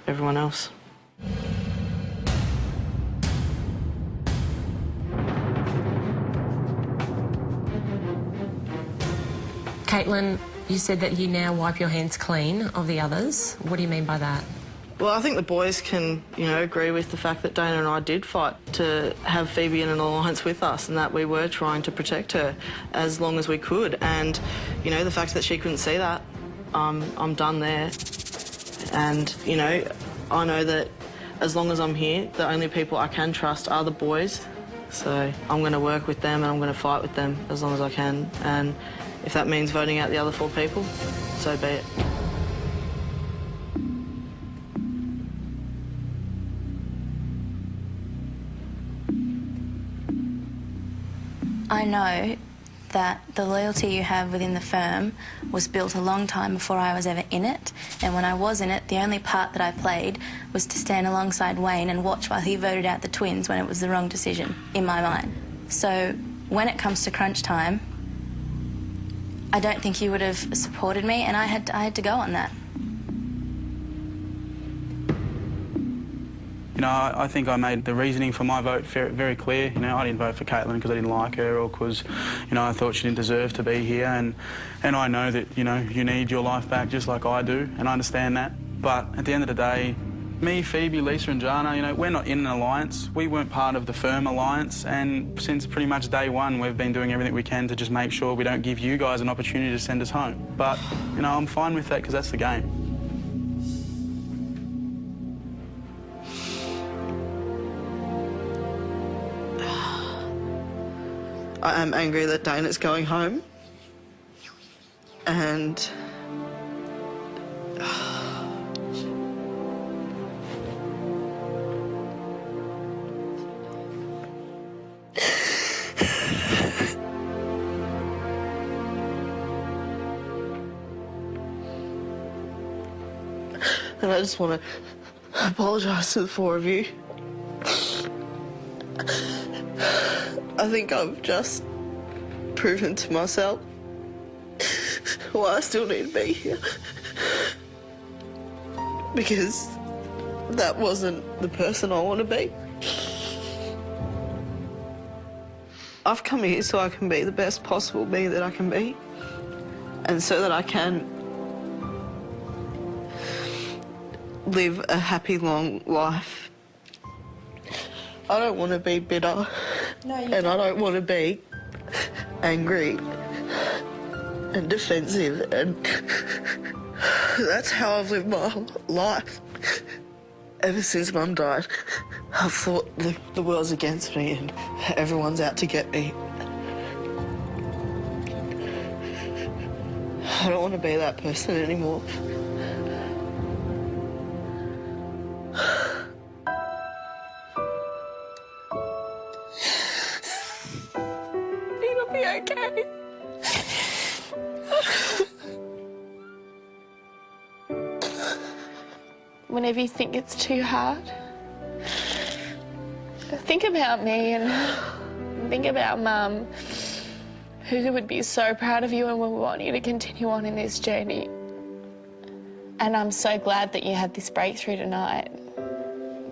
everyone else. Caitlin, you said that you now wipe your hands clean of the others. What do you mean by that? Well, I think the boys can, agree with the fact that Dana and I did fight to have Phoebe in an alliance with us and that we were trying to protect her as long as we could. And, the fact that she couldn't see that, I'm done there. And, I know that as long as I'm here, the only people I can trust are the boys. So I'm going to work with them and I'm going to fight with them as long as I can. And if that means voting out the other 4 people, so be it. I know that the loyalty you have within the firm was built a long time before I was ever in it, and when I was in it, the only part that I played was to stand alongside Wayne and watch while he voted out the twins when it was the wrong decision, in my mind. So when it comes to crunch time, I don't think you would have supported me, and I had to go on that. I think I made the reasoning for my vote very clear. I didn't vote for Caitlin because I didn't like her or because, I thought she didn't deserve to be here. And I know that, you need your life back just like I do, and I understand that. But at the end of the day, me, Phoebe, Lisa and Jana, we're not in an alliance. We weren't part of the firm alliance, and since pretty much day one, we've been doing everything we can to just make sure we don't give you guys an opportunity to send us home. But, I'm fine with that because that's the game. I am angry that Dana's going home. And... and I just want to apologise to the 4 of you. I think I've just proven to myself why I still need to be here. Because that wasn't the person I want to be. I've come here so I can be the best possible me that I can be, and so that I can live a happy, long life. I don't want to be bitter. No, and I don't want to be angry and defensive, and that's how I've lived my whole life. Ever since Mum died, I've thought the world's against me and everyone's out to get me. I don't want to be that person anymore. It'll be okay. Whenever you think it's too hard, think about me and think about Mum, who would be so proud of you and would want you to continue on in this journey. And I'm so glad that you had this breakthrough tonight,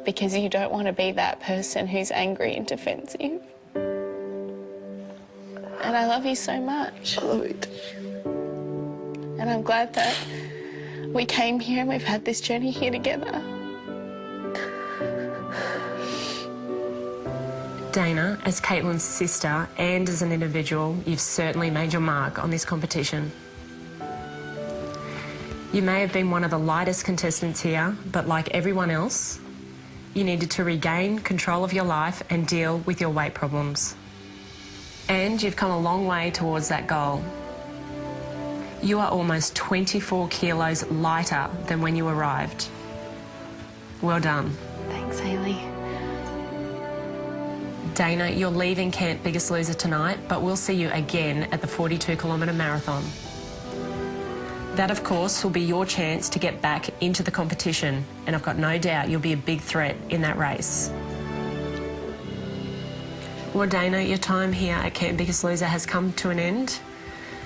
because you don't want to be that person who's angry and defensive. And I love you so much. I love you too. And I'm glad that we came here and we've had this journey here together. Dana, as Caitlin's sister and as an individual, you've certainly made your mark on this competition. You may have been one of the lightest contestants here, but like everyone else, you needed to regain control of your life and deal with your weight problems. And you've come a long way towards that goal. You are almost 24 kilos lighter than when you arrived. Well done. Thanks, Hayley. Dana, you're leaving Camp Biggest Loser tonight, but we'll see you again at the 42-kilometre marathon. That, of course, will be your chance to get back into the competition, and I've got no doubt you'll be a big threat in that race. Well, Dana, your time here at Camp Biggest Loser has come to an end,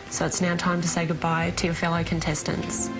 so it's now time to say goodbye to your fellow contestants.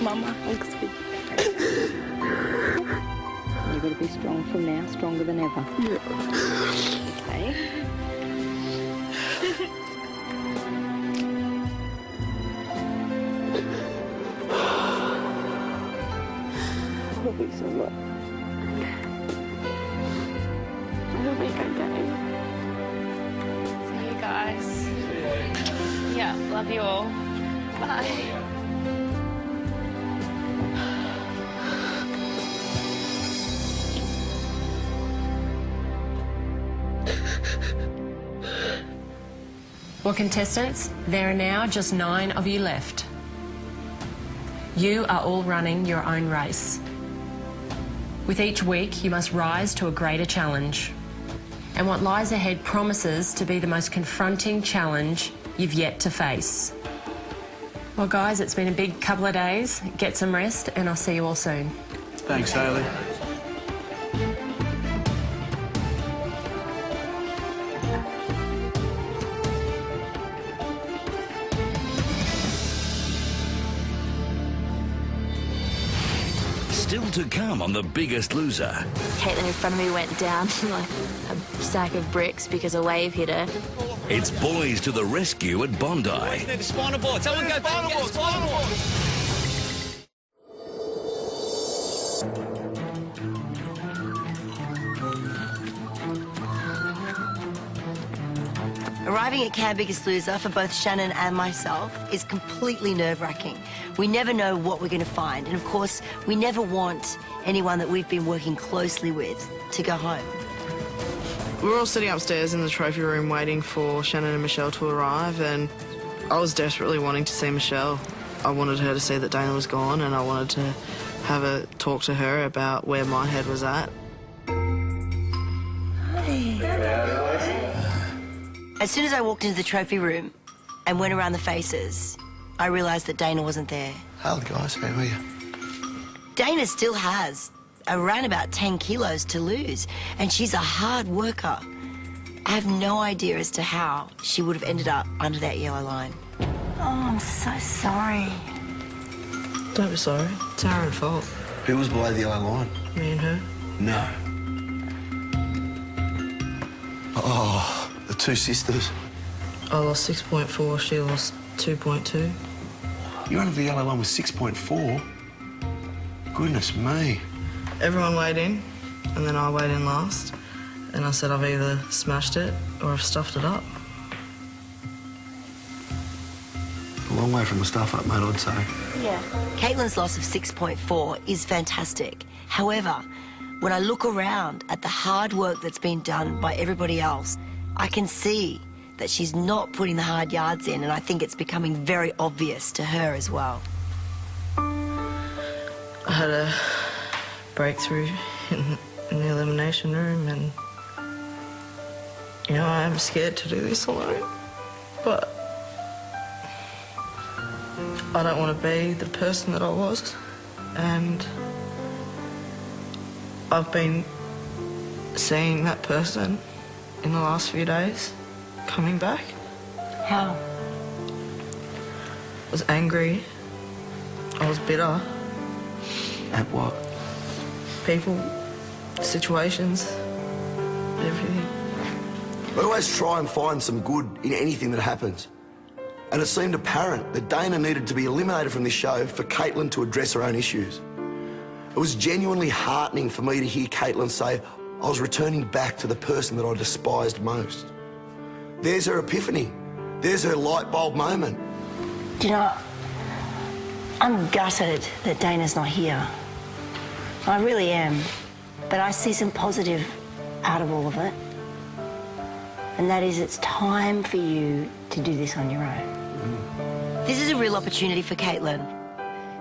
Mama, looks good. You've got to be strong from now, stronger than ever. Yeah. Okay. It'll be so much. It'll be okay. See you guys. Yeah, love you all. Bye. Well, contestants, there are now just 9 of you left. You are all running your own race. With each week, you must rise to a greater challenge. And what lies ahead promises to be the most confronting challenge you've yet to face. Well, guys, it's been a big couple of days. Get some rest, and I'll see you all soon. Thanks, Hayley. Still to come on The Biggest Loser. Caitlin in front of me went down like a sack of bricks because a wave hit her. It's boys to the rescue at Bondi. The spinal board. Someone go back and get the spinal board. Arriving at Camp Biggest Loser for both Shannon and myself is completely nerve-wracking. We never know what we're going to find, and of course, we never want anyone that we've been working closely with to go home. We were all sitting upstairs in the trophy room waiting for Shannon and Michelle to arrive, and I was desperately wanting to see Michelle. I wanted her to see that Dana was gone, and I wanted to have a talk to her about where my head was at. As soon as I walked into the trophy room and went around the faces, I realised that Dana wasn't there. Howdy, guys. How are you? Dana still has around about 10 kilos to lose, and she's a hard worker. I have no idea as to how she would have ended up under that yellow line. Oh, I'm so sorry. Don't be sorry. It's our own fault. Who was below the yellow line? Me and her. No. Oh, the two sisters. I lost 6.4, she lost 2.2. You under the yellow line with 6.4? Goodness me. Everyone weighed in, and then I weighed in last. And I said I've either smashed it or I've stuffed it up. A long way from the stuff up, mate, I'd say. Yeah. Caitlin's loss of 6.4 is fantastic. However, when I look around at the hard work that's been done by everybody else, I can see that she's not putting the hard yards in, and I think it's becoming very obvious to her as well. I had a breakthrough in the elimination room, and you know, I am scared to do this alone, but I don't want to be the person that I was, and I've been seeing that person in the last few days coming back. How? I was angry, I was bitter. At what? People, situations, everything. I always try and find some good in anything that happens. And it seemed apparent that Dana needed to be eliminated from this show for Caitlin to address her own issues. It was genuinely heartening for me to hear Caitlin say, I was returning back to the person that I despised most. There's her epiphany. There's her light bulb moment. Do you know, I'm gutted that Dana's not here. I really am. But I see some positive out of all of it. And that is, it's time for you to do this on your own. This is a real opportunity for Caitlin.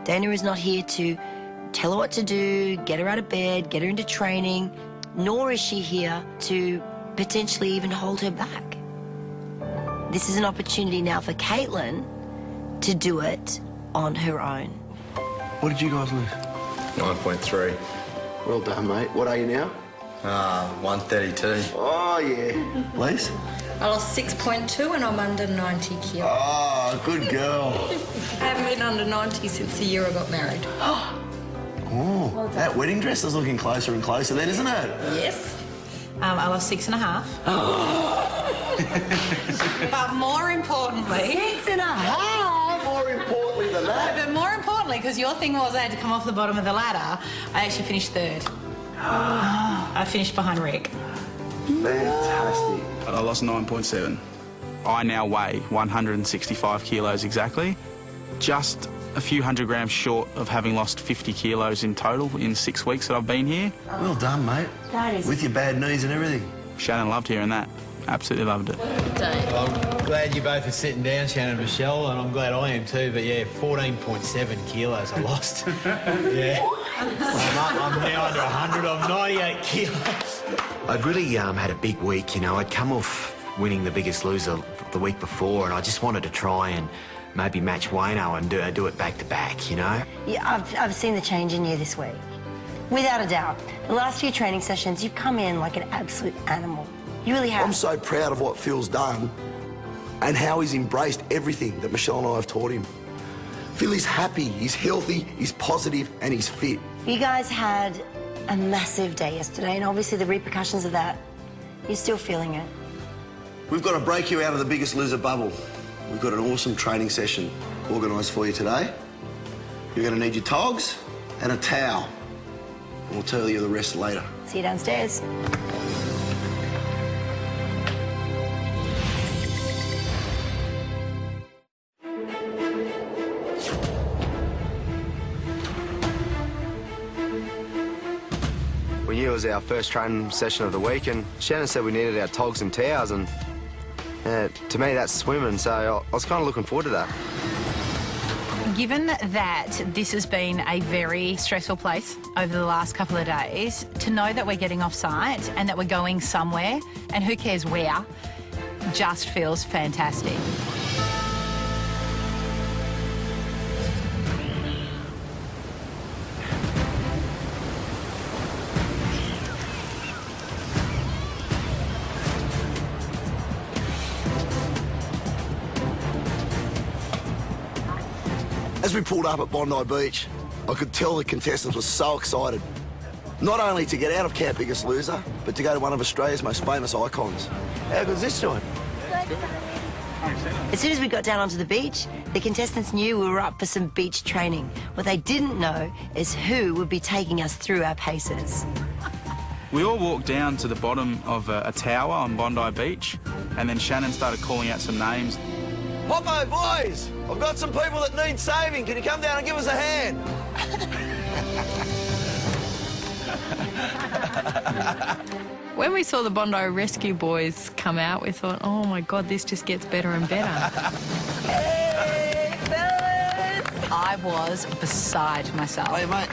Dana is not here to tell her what to do, get her out of bed, get her into training, nor is she here to potentially even hold her back. This is an opportunity now for Caitlin to do it on her own. What did you guys lose? 9.3. Well done, mate. What are you now? 132. Oh, yeah. Please? I lost 6.2 and I'm under 90 kilos. Oh, Oh, good girl. I haven't been under 90 since the year I got married. Oh, that wedding dress is looking closer and closer then, isn't it? Yes. I lost 6.5. But more importantly... 6.5? More importantly than that? No, but more importantly, because your thing was I had to come off the bottom of the ladder, I actually finished third. I finished behind Rick. Fantastic. I lost 9.7. I now weigh 165 kilos exactly, just a few hundred grams short of having lost 50 kilos in total in 6 weeks that I've been here. Well done, mate. That is... With your bad knees and everything. Shannon loved hearing that. Absolutely loved it. I'm glad you both are sitting down, Shannon and Michelle, and I'm glad I am too, but yeah, 14.7 kilos I lost. Yeah. I'm now under 100. I'm 98 kilos. I'd really had a big week, you know. I'd come off winning the Biggest Loser the week before, and I just wanted to try and maybe match Wayno and do it back to back, you know? Yeah, I've seen the change in you this week. Without a doubt. The last few training sessions, you've come in like an absolute animal. You really have. I'm so proud of what Phil's done and how he's embraced everything that Michelle and I have taught him. Phil is happy, he's healthy, he's positive, and he's fit. You guys had a massive day yesterday, and obviously the repercussions of that, you're still feeling it. We've got to break you out of the Biggest Loser bubble. We've got an awesome training session organised for you today. You're going to need your togs and a towel. And we'll tell you the rest later. See you downstairs. We knew it was our first training session of the week, and Shannon said we needed our togs and towels, and to me that's swimming, so I was kind of looking forward to that. Given that this has been a very stressful place over the last couple of days, to know that we're getting off site and that we're going somewhere, and who cares where, just feels fantastic. As we pulled up at Bondi Beach, I could tell the contestants were so excited. Not only to get out of Camp Biggest Loser, but to go to one of Australia's most famous icons. How good's this doing? As soon as we got down onto the beach, the contestants knew we were up for some beach training. What they didn't know is who would be taking us through our paces. We all walked down to the bottom of a tower on Bondi Beach, and then Shannon started calling out some names. Popo, boys! I've got some people that need saving. Can you come down and give us a hand? When we saw the Bondi Rescue Boys come out, we thought, oh my God, this just gets better and better. Hey, fellas! I was beside myself. Hey, mate.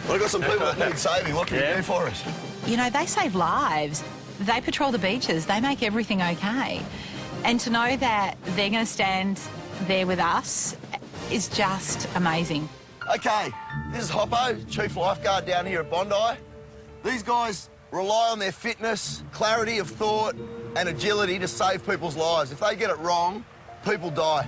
Well, I've got some people that need saving. What can you do for us? You know, they save lives. They patrol the beaches. They make everything okay. And to know that they're going to stand there with us is just amazing. OK, this is Hoppo, Chief Lifeguard down here at Bondi. These guys rely on their fitness, clarity of thought and agility to save people's lives. If they get it wrong, people die.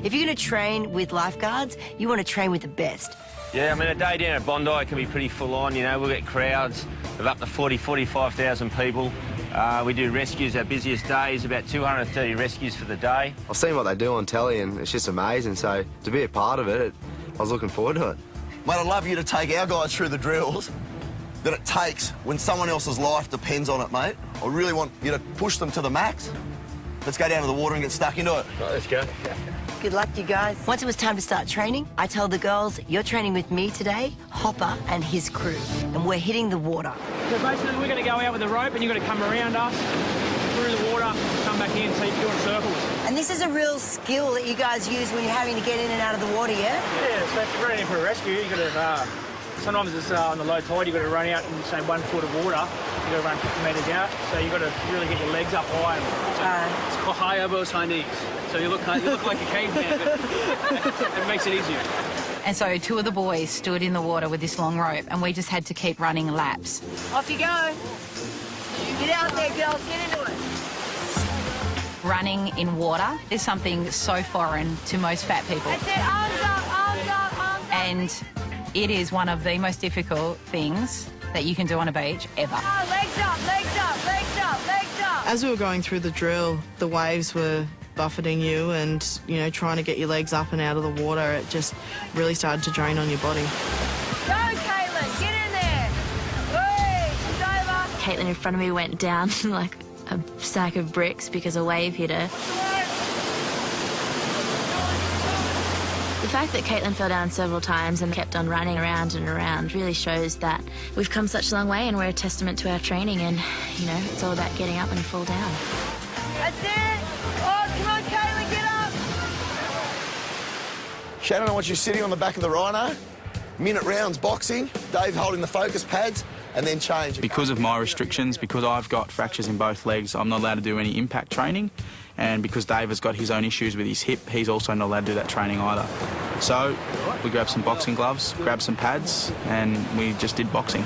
If you're going to train with lifeguards, you want to train with the best. Yeah, I mean, a day down at Bondi can be pretty full on, you know. We'll get crowds of up to 45,000 people. We do rescues. Our busiest day is about 230 rescues for the day. I've seen what they do on telly, and it's just amazing, so to be a part of it, I was looking forward to it. Mate, I'd love you to take our guys through the drills that it takes when someone else's life depends on it, mate. I really want you to push them to the max. Let's go down to the water and get stuck into it. Right, let's go. Good luck, you guys. Once it was time to start training, I told the girls, you're training with me today, Hopper and his crew, and we're hitting the water. So basically, we're going to go out with a rope and you've got to come around us, through the water, come back in, so you're doing circles. And this is a real skill that you guys use when you're having to get in and out of the water, yeah? Yeah, so if you're running in for a rescue, you've got to, sometimes it's on the low tide, you've got to run out in, say, 1 foot of water. You've got to run 50 metres out, so you've got to really get your legs up high. It's called high elbows, high knees. So you look like a caveman, but it makes it easier. And so 2 of the boys stood in the water with this long rope, and we just had to keep running laps. Off you go. Get out there, girls. Get into it. running in water is something so foreign to most fat people. That's it, arms up, arms up, arms up. And it is one of the most difficult things that you can do on a beach ever. Oh, legs up, legs up, legs up, legs up. As we were going through the drill, the waves were buffeting you and, you know, trying to get your legs up and out of the water, it just really started to drain on your body. Go, Caitlin, get in there. Whee, it's over. Caitlin in front of me went down like a sack of bricks because a wave hit her. The fact that Caitlin fell down several times and kept on running around and around really shows that we've come such a long way and we're a testament to our training, and, you know, it's all about getting up when you fall down. That's it. Oh, come on, Caitlin, get up. Shannon, I want you sitting on the back of the Rhino. Minute rounds boxing. Dave holding the focus pads, and then change. Because of my restrictions, because I've got fractures in both legs, I'm not allowed to do any impact training. And because Dave has got his own issues with his hip, he's also not allowed to do that training either. So we grabbed some boxing gloves, grabbed some pads, and we just did boxing.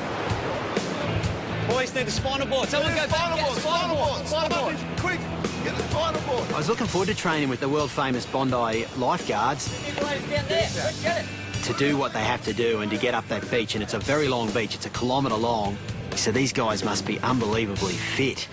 Boys need the spinal board. Someone go back and get the spinal board. Spinal board. Quick, get the spinal board. I was looking forward to training with the world-famous Bondi lifeguards to do what they have to do and to get up that beach. And it's a very long beach. It's 1 kilometre long. So these guys must be unbelievably fit.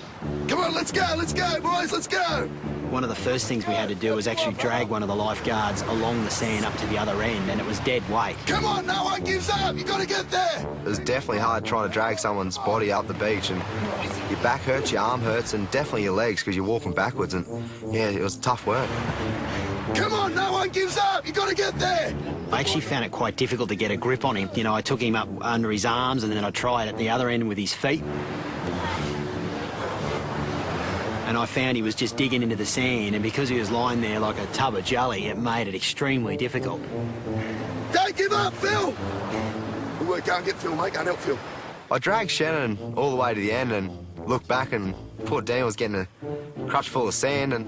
Come on, let's go, boys, let's go. One of the first things we had to do was actually drag one of the lifeguards along the sand up to the other end, and it was dead weight. Come on, no one gives up. You got to get there. It was definitely hard trying to drag someone's body up the beach, and your back hurts, your arm hurts, and definitely your legs because you're walking backwards, and yeah, it was tough work. Come on, no one gives up. You got to get there. I actually found it quite difficult to get a grip on him. You know, I took him up under his arms, and then I tried at the other end with his feet. And I found he was just digging into the sand, and because he was lying there like a tub of jelly, it made it extremely difficult. Don't give up, Phil! We can't get Phil, mate. Can't help Phil. I dragged Shannon all the way to the end and looked back, and poor Daniel was getting a crutch full of sand, and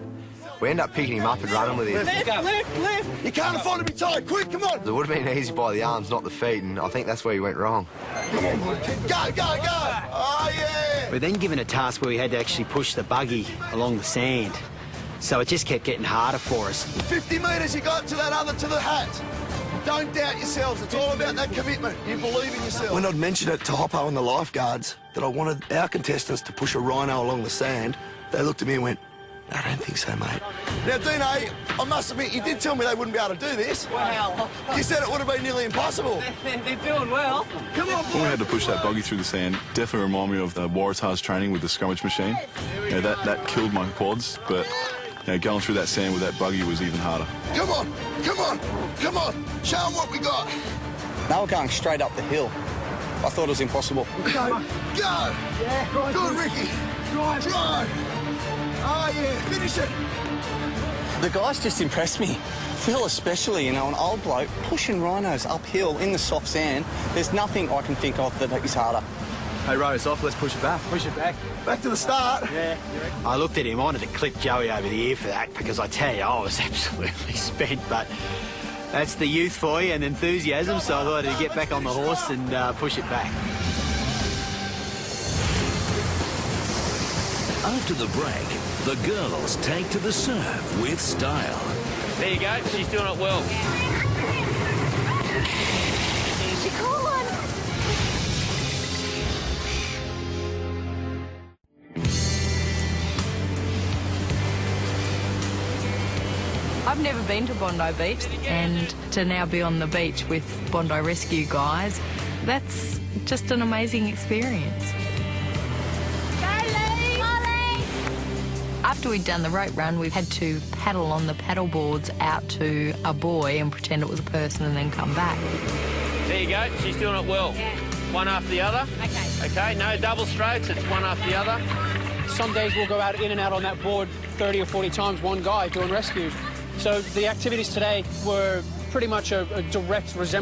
we ended up picking him up and running with him. Lift! You can't afford to be tired. Quick, come on! It would have been easy by the arms, not the feet, and I think that's where he went wrong. Come on, boy. Go, go, go! Oh, yeah! We're then given a task where we had to actually push the buggy along the sand. So it just kept getting harder for us. 50 metres you got to that other, to the hat. Don't doubt yourselves. It's all about that commitment. You believe in yourself. When I'd mentioned it to Hoppo and the lifeguards that I wanted our contestants to push a rhino along the sand, they looked at me and went, I don't think so, mate. Now, Dino, I must admit, you did tell me they wouldn't be able to do this. Wow. You said it would have been nearly impossible. They're doing well. Come on, when we had to push that buggy through the sand, definitely remind me of the Waratahs training with the scrummage machine. You know, that killed my quads, but you know, going through that sand with that buggy was even harder. Come on, come on, come on. Show them what we got. They were going straight up the hill. I thought it was impossible. Go, go. Yeah, good, Ricky. Drive. Oh, yeah, finish it. The guys just impressed me. Phil especially, you know, an old bloke pushing rhinos uphill in the soft sand. There's nothing I can think of that is harder. Hey, Rose, off, let's push it back. Push it back. Back to the start. Yeah. I looked at him, I wanted to clip Joey over the ear for that, because I tell you, I was absolutely spent, but that's the youth for you and enthusiasm, so I thought I'd get back on the horse and push it back. After the break, the girls take to the surf with style. There you go, she's doing it well. She caught one. I've never been to Bondi Beach, and to now be on the beach with Bondi Rescue guys, that's just an amazing experience. After we'd done the rope run, we had to paddle on the paddle boards out to a buoy and pretend it was a person and then come back. There you go, she's doing it well. Yeah. One after the other. Okay. Okay, no double strokes, it's one after the other. Some days we'll go out in and out on that board 30 or 40 times, one guy doing rescues. So the activities today were pretty much a direct resemblance